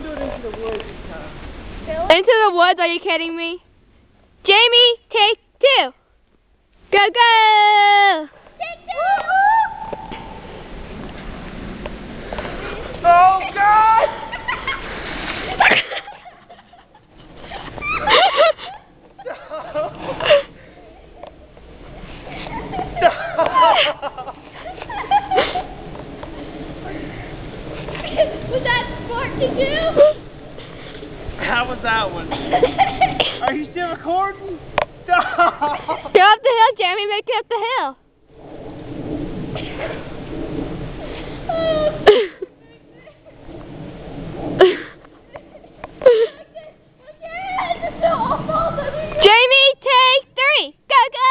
gonna do it into the woods this time. Into the woods? Are you kidding me? Jamie, take 2. Go, go! Take 2! Oh, God! Was that smart to do? How was that one? Are you still recording? Go up the hill, Jamie. Make it up the hill. Jamie, take 3. Go, go!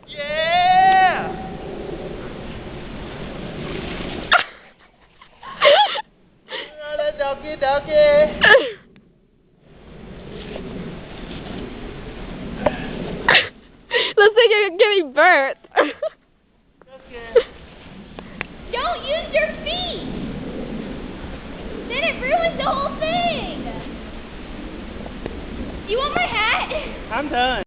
Yeah! Doggy, doggy. Looks like you're giving birth. Don't use your feet! Then it ruins the whole thing! Do you want my hat? I'm done.